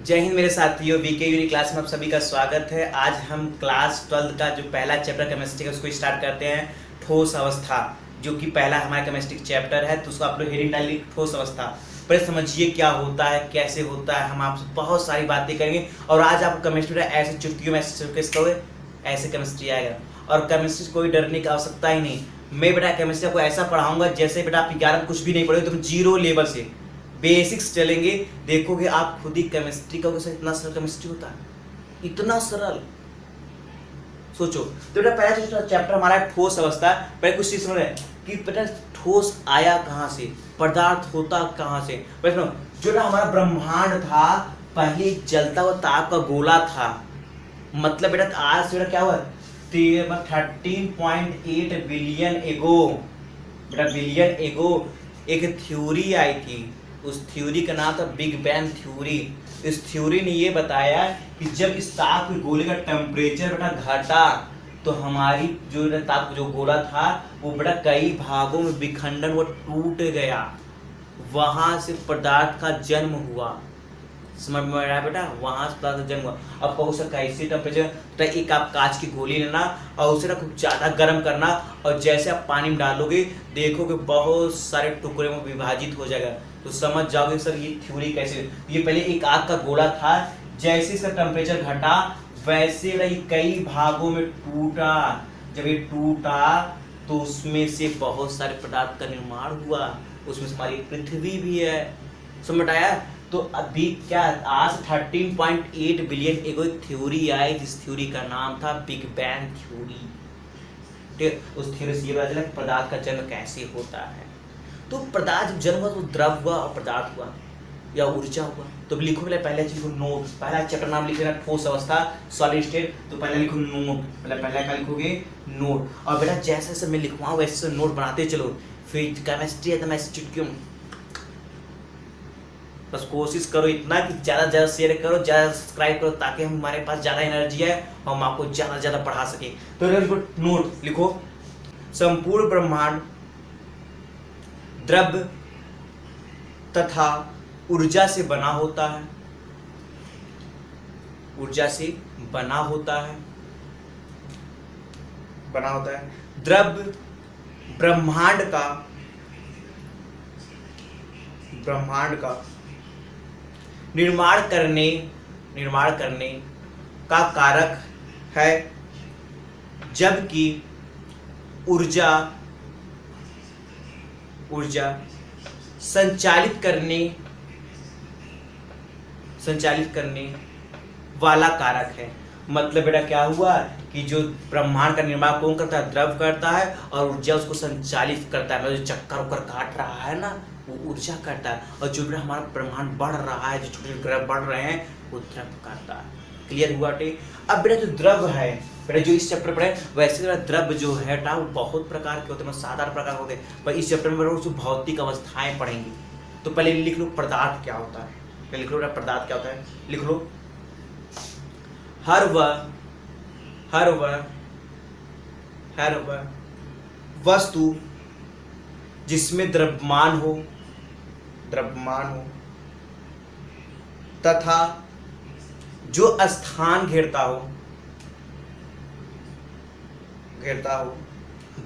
जय हिंद मेरे साथियों, बीके यूनी क्लास में आप सभी का स्वागत है। आज हम क्लास 12 का जो पहला चैप्टर केमिस्ट्री का उसको स्टार्ट करते हैं। ठोस अवस्था, जो कि पहला हमारा केमिस्ट्री चैप्टर है, तो उसको आप लोग हेडिंग डालिए ठोस अवस्था। पहले समझिए क्या होता है, कैसे होता है। हम आपसे बहुत सारी बातें करेंगे और आज आपको केमिस्ट्री ऐसे चुटकियों में ऐसे केमिस्ट्री आएगा। और केमिस्ट्री कोई डरने की आवश्यकता ही नहीं। मैं बेटा केमिस्ट्री को ऐसा पढ़ाऊंगा जैसे बेटा आप 11 में कुछ भी नहीं पढ़े, तुम जीरो लेवल से बेसिक्स चलेंगे, देखोगे आप खुद ही केमिस्ट्री का कैसे इतना सरल केमिस्ट्री होता है, इतना सरल। सोचो तो बेटा पहला चैप्टर हमारा है ठोस अवस्था। पहले कुछ चीज समझ रहे कि बेटा ठोस आया कहाँ से, पदार्थ होता कहाँ से। पहले जो ना हमारा ब्रह्मांड था पहले जलता हुआ ताप का गोला था। मतलब बेटा आज से बेटा क्या हुआ 13.8 बिलियन एगो, बेटा बिलियन एगो एक थ्योरी आई थी। उस थ्योरी का नाम था बिग बैंग थ्योरी। इस थ्योरी ने ये बताया कि जब इस ताप के गोले का टेम्परेचर बेटा घटा तो हमारी जो ताप जो गोला था वो बेटा कई भागों में विखंडन वो टूट गया, वहां से पदार्थ का जन्म हुआ। समझ में आ रहा है बेटा, वहां से पदार्थ का जन्म हुआ। अब कहो सर कैसे टेम्परेचर, तो एक आप कांच की गोली लेना और उसे ना खूब ज़्यादा गर्म करना और जैसे आप पानी में डालोगे देखोगे बहुत सारे टुकड़े में विभाजित हो जाएगा। तो समझ जाओगे सर ये थ्योरी कैसे। ये पहले एक आग का गोला था, जैसे इसका टेम्परेचर घटा वैसे ये कई भागों में टूटा। जब ये टूटा तो उसमें से बहुत सारे पदार्थ का निर्माण हुआ, उसमें हमारी पृथ्वी भी है। समझ आया। तो अभी क्या आज 13.8 बिलियन एगो एक थ्योरी आई, जिस थ्योरी का नाम था बिग बैंग थ्योरी। ठीक, उस थ्योरी से ये पता चला पदार्थ का जन्म कैसे होता है। तो पदार्थ जब जन्म हुआ तो द्रव हुआ और पदार्थ हुआ या ऊर्जा हुआ। तो लिखो पहले चीज को नोट, पहला चैप्टर नाम लिख लेना ठोस अवस्था सॉलिड स्टेट। तो पहले लिखो नोट, पहले क्या लिखोगे नोट। और बेटा जैसे जैसे मैं लिखवाऊँ वैसे नोट बनाते चलो। फिर केमिस्ट्री है तो मैं चुटकियों बस कोशिश करो इतना कि ज़्यादा से ज़्यादा शेयर करो, ज़्यादा सब्सक्राइब करो, ताकि हमारे पास ज़्यादा एनर्जी है और हम आपको ज़्यादा से ज़्यादा पढ़ा सके। तो नोट लिखो, संपूर्ण ब्रह्मांड द्रव्य तथा ऊर्जा से बना होता है। ऊर्जा से बना होता है, द्रव्य ब्रह्मांड का निर्माण करने का कारक है, जबकि ऊर्जा संचालित करने वाला कारक है। मतलब बेटा क्या हुआ कि जो ब्रह्मांड का निर्माण कौन करता है, द्रव करता है, और ऊर्जा उसको संचालित करता है। मतलब जो चक्कर उक्कर काट रहा है ना वो ऊर्जा करता है, और जो बेटा हमारा ब्रह्मांड बढ़ रहा है, जो छोटे छोटे ग्रह बढ़ रहे हैं वो द्रव करता है। क्लियर हुआ टे। अब बेटा जो द्रव है बेटा जो इस चैप्टर पढ़े वैसे द्रव जो है बेटा वो बहुत प्रकार के होते हैं, साधारण प्रकार होते हैं, पर इस चैप्टर में जो भौतिक अवस्थाएं पढ़ेंगे। तो पहले लिख लो पदार्थ क्या होता है, पहले लिख लो पदार्थ क्या होता है। लिख लो हर वह वस्तु जिसमें द्रव्यमान हो तथा जो स्थान घेरता हो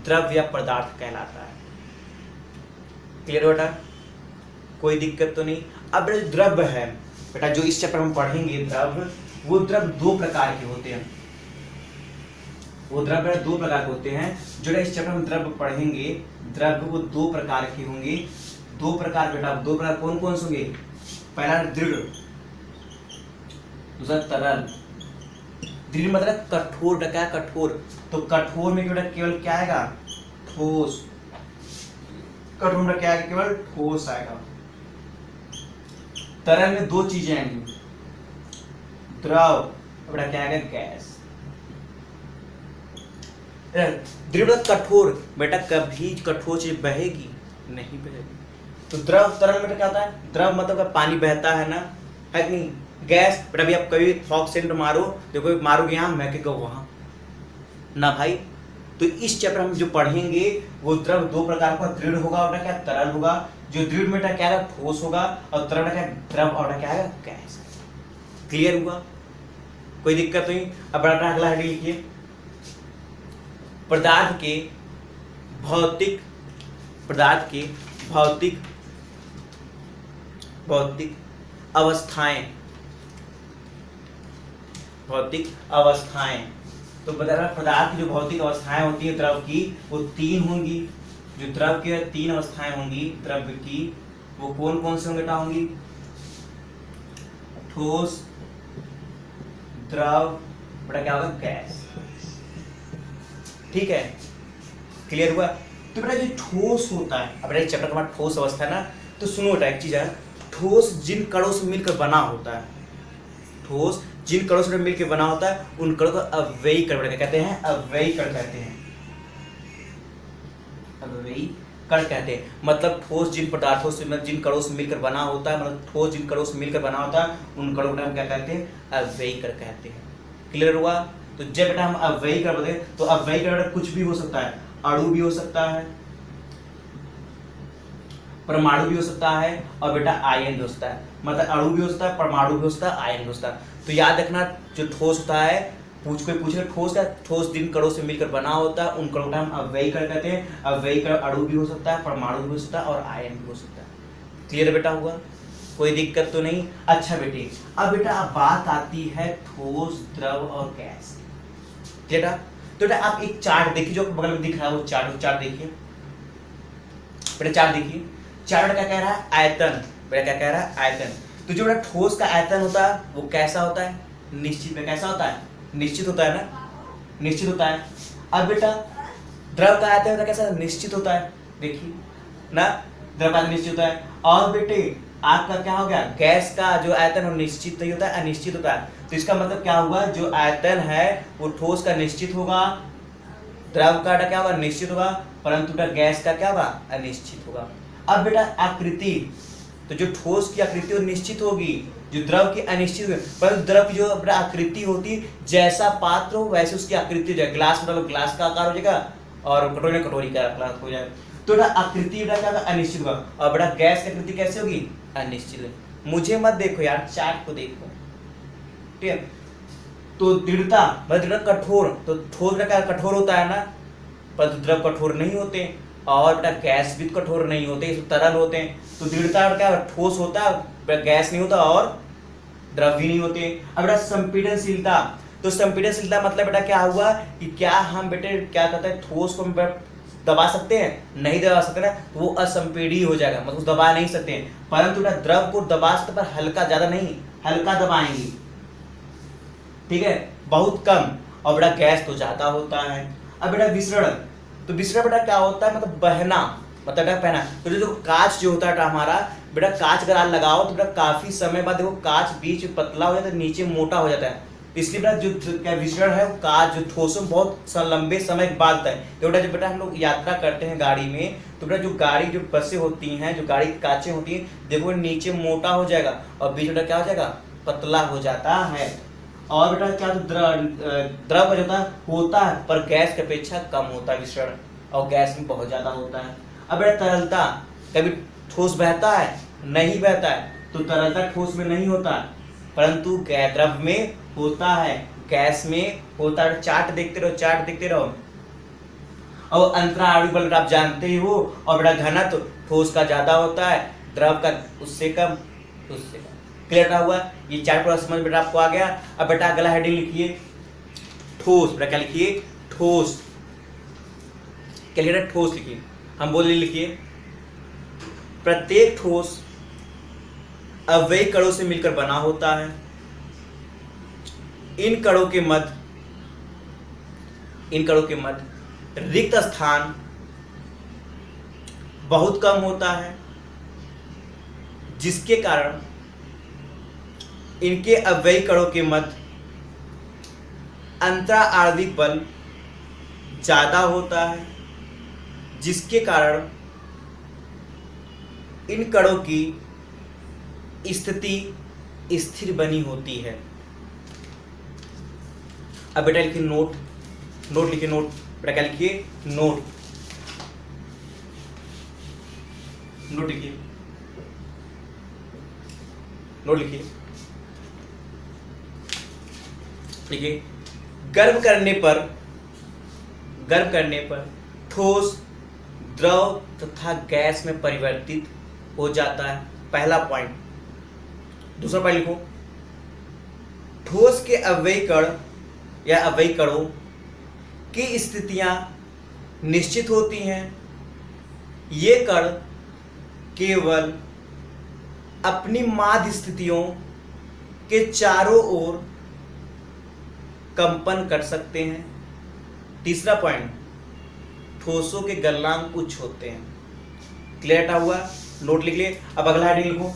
द्रव्य या पदार्थ कहलाता है। क्लियर बेटा, कोई दिक्कत तो नहीं। अब जो द्रव्य है बेटा जो इस चैप्टर में पढ़ेंगे द्रव्य, वो द्रव्य दो प्रकार के होते हैं। जो इस चैप्टर में द्रव्य पढ़ेंगे द्रव्य वो दो प्रकार के होंगे। दो प्रकार बेटा, दो प्रकार कौन कौन से होंगे। पहला दृढ़, दूसरा तरल। दृढ़ मतलब कठोर, क्या कठोर। तो कठोर में केवल क्या आएगा, ठोस। कठोर में क्या आएगा, केवल ठोस आएगा। तरल में दो चीजें आएंगी, द्रव, बेटा क्या आएगा, गैस। दृढ़ कठोर, बेटा कभी कठोर चीज बहेगी नहीं बहेगी। तो द्रव तरल में क्या होता है, द्रव मतलब पानी बहता है ना, है कि नहीं। गैस बेटा अभी आप कभी फॉग सेंट मारो, देखो मारोगे यहाँ महकेगा वहां ना भाई। तो इस चैप्टर में जो पढ़ेंगे वो द्रव दो प्रकार का, दृढ़ होगा और क्या तरल होगा। जो दृढ़ में क्या है ठोस होगा, और तरल क्या द्रव और क्या है गैस। क्लियर हुआ, कोई दिक्कत नहीं। अब अगला हेडिंग लिखिए, पदार्थ के भौतिक अवस्थाएं, तो बता रहा पदार्थ की जो भौतिक अवस्थाएं होती है द्रव की, वो 3 होंगी। जो द्रव की 3 अवस्थाएं होंगी द्रव की, वो कौन कौन से होंगे बेटा? होंगी ठोस, द्रव, बेटा क्या होगा? गैस। ठीक है, क्लियर हुआ? तो बेटा जो ठोस होता है, अब चैप्टर का हमारा ठोस अवस्था है ना, तो सुनो बेटा एक चीज है, ठोस जिन कणों से मिलकर बना होता है, ठोस जिन कणों से मिलकर बना होता है उन कणों को अव्ययी कण कहते हैं, अव्ययी कण कहते हैं, अव्ययी कण कहते हैं। मतलब ठोस जिन पदार्थों से, जिन कणों से मिलकर बना होता है, मतलब ठोस जिन कणों से मिलकर बना होता है उन कणों को हम क्या कहते हैं? अव्ययी कण कहते हैं। क्लियर हुआ? तो जब बेटा हम अव्ययी कण बोलते हैं तो अव्ययी कण कुछ भी हो सकता है, अणु भी हो सकता है, परमाणु भी हो सकता है, और बेटा आयन भी हो सकता है। मतलब अणु भी हो सकता है, परमाणु भी हो सकता है, आयन भी हो सकता है। तो याद रखना, जो ठोस होता है, कोई पूछे ठोस का, ठोस जिन कणों से मिलकर बना होता है उन कणों को हम अव्ययी कण कहते हैं। अव्ययी कण अणु भी हो सकता है, परमाणु भी हो सकता है, और आयन भी हो सकता है। क्लियर बेटा हुआ? कोई दिक्कत तो नहीं? अच्छा बेटे, अब बेटा अब बात आती है ठोस, द्रव और गैस। क्लियर? तो बेटा आप एक चार्ट देखिए जो बगल में दिख रहा है, वो चार्ट देखिए बेटा, चार्ट देखिए। चार्ट क्या कह रहा है? आयतन। बेटा क्या कह रहा है? आयतन। तो जो बेटा ठोस का आयतन होता है वो कैसा होता है? निश्चित में। कैसा होता है? निश्चित होता है ना, निश्चित होता है। अब बेटा द्रव का आयतन होता है कैसा? निश्चित होता है। देखिए ना, द्रव का आयतन निश्चित होता है। और बेटे आपका क्या हो गया? गैस का जो आयतन है निश्चित नहीं होता है, अनिश्चित होता है। तो इसका मतलब क्या हुआ? जो आयतन है वो ठोस का निश्चित होगा, द्रव का क्या होगा? निश्चित होगा, परंतु गैस का क्या होगा? अनिश्चित होगा। अब बेटा आकृति, तो जो ठोस की आकृति वो निश्चित होगी, जो द्रव की अनिश्चित होगी। परंतु द्रव की जो आकृति होती है, जैसा पात्र हो वैसे उसकी आकृति हो जाएगी। ग्लास मतलब ग्लास का आकार हो जाएगा, और कटोरी में कटोरी का आकार हो जाएगा। तो बेटा आकृति बेटा क्या होगा? अनिश्चित होगा। और बेटा गैस की आकृति कैसे होगी? अनिश्चित। मुझे मत देखो यार, चार्ट को देखो, ठीक है? तो दृढ़ता मतलब कठोर, तो ठोस बेटा कठोर होता है ना, परंतु द्रव कठोर नहीं होते, और बेटा गैस भी कठोर नहीं होते, ये तरल होते हैं। तो दृढ़ता क्या? ठोस होता है, गैस नहीं होता, और द्रव भी नहीं होते। अब बेटा संपीडनशीलता, तो संपीडनशीलता मतलब बेटा क्या हुआ कि क्या हम बेटे क्या कहते हैं, ठोस को दबा सकते हैं? नहीं दबा सकते ना, तो वो असंपीडी हो जाएगा, मतलब दबा नहीं सकते हैं। परंतु बेटा द्रव को दबा सकते, पर हल्का, ज्यादा नहीं, हल्का दबाएंगे, ठीक है, बहुत कम। और बेटा गैस तो ज्यादा होता है। अब बेटा विसरण, तो विसरण बेटा क्या होता है? मतलब बहना, मतलब बेटा बहना। तो जो कांच जो होता है हमारा, बेटा कांच अगर आप लगाओ तो बेटा काफी समय बाद देखो कांच बीच में पतला हो जाता है, नीचे मोटा हो जाता है। इसलिए बेटा जो क्या विसरण है, वो कांच जो ठोसों बहुत लंबे समय बाद होता है। तो बेटा जब बेटा हम लोग यात्रा करते हैं गाड़ी में, तो बेटा जो गाड़ी जो बसें होती हैं, जो गाड़ी की कांचें होती हैं, देखो नीचे मोटा हो जाएगा और बीच में क्या हो जाएगा? पतला हो जाता है। और बेटा क्या द्रव होता है, पर गैस की अपेक्षा कम होता है विसरण, और गैस में बहुत ज्यादा होता है। अब बेटा तरलता, कभी ठोस बहता है? नहीं बहता है, तो तरलता ठोस में नहीं होता, परंतु द्रव में होता है, गैस में होता है। चार्ट देखते रहो, चार्ट देखते रहो। और अंतराणु बल आप जानते ही हो। और बेटा घनत्व ठोस का ज्यादा होता है, द्रव का उससे कम, उससे कम। क्लियर हुआ? ये चार्ट पूरा समझ बेटा आपको आ गया। अब बेटा अगला हेडिंग लिखिए ठोस। बेटा क्या लिखिए? ठोस। क्या लिखिए? ठोस लिखिए, हम बोले लिखिए प्रत्येक ठोस अव्ययी कणों से मिलकर बना होता है। इन कणों के मध्य रिक्त स्थान बहुत कम होता है, जिसके कारण इनके अव्ययी कणों के मध्य अंतराणविक बल ज्यादा होता है, जिसके कारण इन कणों की स्थिति स्थिर बनी होती है। अब बेटा लिखिए नोट, नोट लिखिए, नोट। बेटा क्या लिखिए? नोट, नोट लिखिए, नोट लिखिए। देखिए, गर्म करने पर ठोस द्रव तथा गैस में परिवर्तित हो जाता है, पहला पॉइंट। दूसरा पॉइंट लिखो, ठोस के अवयवी कण या अवयवी कणों की स्थितियां निश्चित होती हैं। ये कण केवल अपनी माध्य स्थितियों के चारों ओर कंपन कर सकते हैं। तीसरा पॉइंट, ठोसों के गलनांक उच्च होते हैं। क्लियर हुआ? नोट लिख लिए। अब अगला हेडिंग लिखो।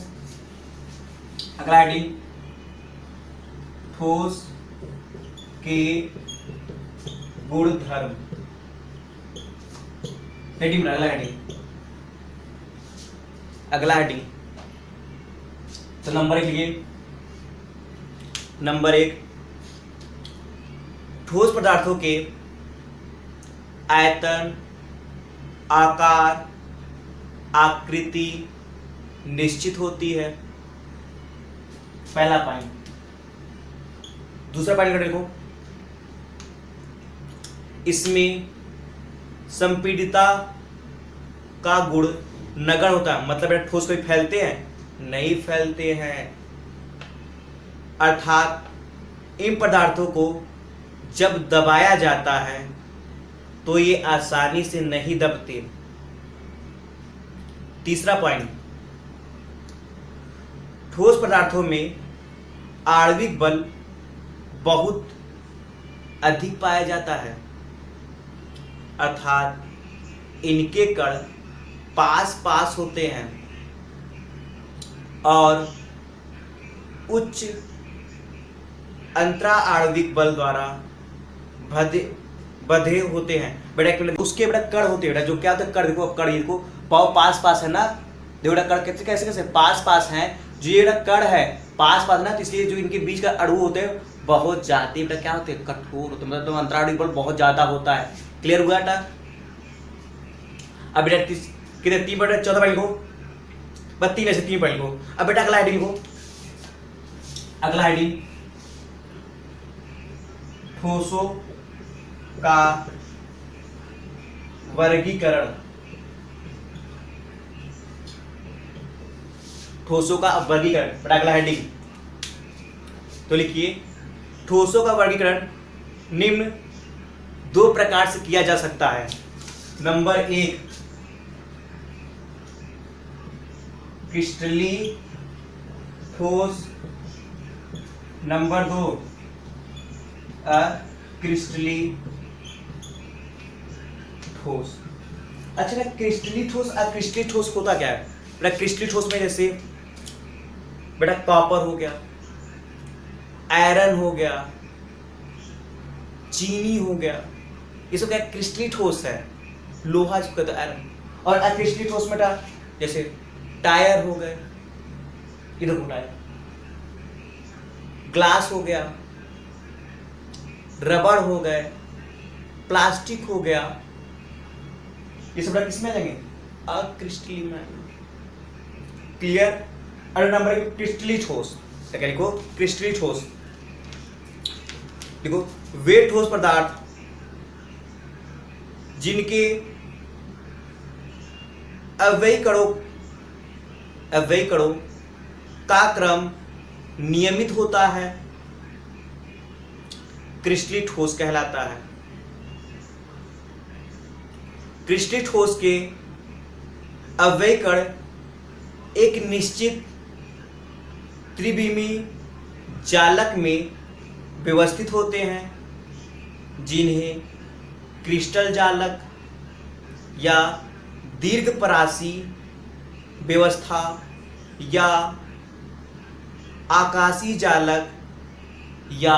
अगला हेडिंग, ठोस के गुणधर्म। हेडिंग, अगला हेडिंग, अगला हेडिंग। तो नंबर 1 लिखिए। नंबर 1, ठोस पदार्थों के आयतन, आकार, आकृति निश्चित होती है, पहला पॉइंट। दूसरा पॉइंट लिखो, इसमें संपीडिता का गुण नगण्य होता है। मतलब ठोस कोई फैलते हैं? नहीं फैलते हैं। अर्थात इन पदार्थों को जब दबाया जाता है तो ये आसानी से नहीं दबते। तीसरा पॉइंट, ठोस पदार्थों में आणविक बल बहुत अधिक पाया जाता है, अर्थात इनके कण पास पास होते हैं और उच्च अंतरा आणविक बल द्वारा बधे होते हैं। बेटा उसके बेटा कण होते हैं, बेटा जो क्या होता है कण। देखो अब कण, देखो पाव पास पास है ना, देखो बेटा कण कैसे कैसे कैसे पास पास हैं। जो ये बेटा कण है पास पास ना, तो इसलिए जो इनके बीच का अणु होते हैं बहुत ज्यादा बेटा क्या होते हैं, कठोर होते हैं। मतलब तो अंतरा आणविक बल बहुत ज्यादा होता है। क्लियर हुआ बेटा? अब बेटा कितने 3 बेटा 14 पॉइंट लिखो, बस 3 ऐसे 3 पॉइंट लिखो। अब बेटा अगला हेडिंग लिखो। अगला हेडिंग, ठोसों का वर्गीकरण। ठोसों का वर्गीकरण, बेटा अगला हेडिंग तो लिखिए, ठोसों का वर्गीकरण निम्न 2 प्रकार से किया जा सकता है। नंबर 1, क्रिस्टली ठोस। नंबर 2, अक्रिस्टली ठोस। अच्छा ना, क्रिस्टली ठोस अक्रिस्टली ठोस होता क्या है? बेटा क्रिस्टली ठोस में जैसे बेटा कॉपर हो गया, आयरन हो गया, चीनी हो गया, ये सब क्या क्रिस्टली ठोस है, लोहा जो कहता है आयरन। और अक्रिस्टली ठोस में जैसे टायर हो गए, इधर को टायर, ग्लास हो गया, रबड़ हो गए, प्लास्टिक हो गया, ये सब किसमें आ जाएंगे? अक्रिस्टली में। क्लियर? अगला नंबर क्रिस्टली ठोस। क्या लिखो? क्रिस्टली ठोस। देखो, वे ठोस पदार्थ जिनके अवयवी कणों का क्रम नियमित होता है, क्रिस्टली ठोस कहलाता है। क्रिस्टली ठोस के अवयवी कण एक निश्चित त्रिविमी जालक में व्यवस्थित होते हैं, जिन्हें क्रिस्टल जालक या दीर्घपरासी व्यवस्था या आकाशीय जालक या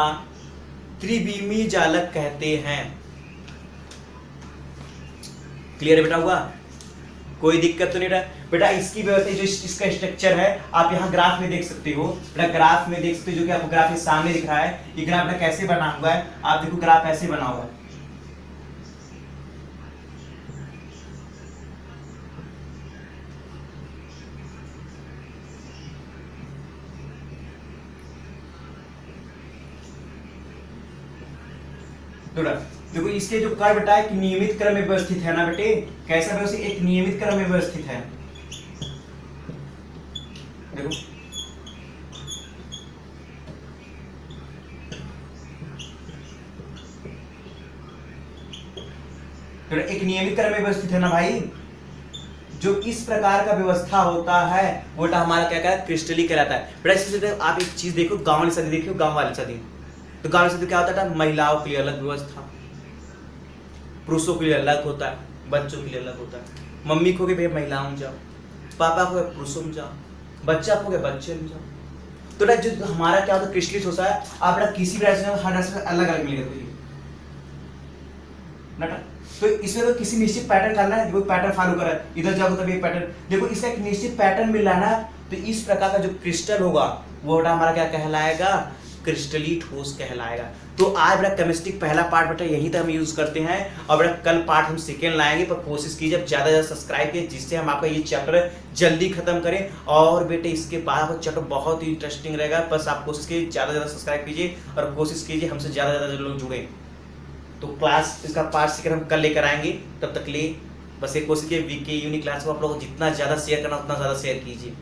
त्रिविमी जालक कहते हैं। क्लियर बेटा हुआ? कोई दिक्कत तो नहीं रहा बेटा? इसकी व्यवस्था जो इसका स्ट्रक्चर है आप यहाँ ग्राफ में देख सकते हो। बेटा ग्राफ में देख सकते हो, जो कि आपको ग्राफ के सामने दिख रहा है। ये ग्राफ बेटा कैसे बना हुआ है? आप देखो ग्राफ ऐसे बना हुआ है। देखो इसके जो कर्व बेटा एक नियमित क्रम में व्यवस्थित है ना बेटे, कैसा व्यवस्थित, एक नियमित क्रम में व्यवस्थित है। देखो एक नियमित क्रम में व्यवस्थित है ना भाई। जो इस प्रकार का व्यवस्था होता है वो हमारा क्या कहता है, क्रिस्टली कहलाता है। बेटा इससे आप एक चीज देखो, गांव वाली शादी देखियो, गांव वाली शादी, तो गांव वाली शादी क्या होता है, महिलाओं के लिए अलग व्यवस्था, पुरुषों के लिए अलग होता है, बच्चों के लिए अलग होता है। मम्मी को भी महिलाओं में जाओ, पापा को पुरुषों में जाओ, बच्चा को बच्चे में जाओ। तो जो हमारा क्या होता है क्रिस्टलित होता है, आप किसी भी राशि में हर राशि में अलग अलग मिलेगा ना। तो इसमें तो किसी निश्चित पैटर्न करना है, कोई पैटर्न फॉलो कर रहा है, इधर जाओ तभी एक पैटर्न, देखो इसका एक निश्चित पैटर्न मिल रहा है ना। तो इस प्रकार का जो क्रिस्टल होगा वो बेटा हमारा क्या कहलाएगा, क्रिस्टली ठोस कहलाएगा। तो आज बेटा केमिस्ट्री पहला पार्ट बेटा यही तक हम यूज करते हैं, और बेटा कल पार्ट हम सेकेंड लाएंगे। पर कोशिश कीजिए ज्यादा से ज्यादा सब्सक्राइब कीजिए, जिससे हम आपका ये चैप्टर जल्दी खत्म करें। और बेटे इसके बाद आपका चैप्टर बहुत ही इंटरेस्टिंग रहेगा, बस आप कोशिश कीजिए ज्यादा से ज्यादा सब्सक्राइब कीजिए और कोशिश कीजिए हमसे ज्यादा से ज्यादा लोग जुड़े। तो क्लास इसका पार्ट सेकंड हम कल लेकर आएंगे, तब तक ले बस एक कोशिश कीजिए वीके यूनिक क्लास को आप लोग जितना ज्यादा शेयर करना उतना ज्यादा शेयर कीजिए।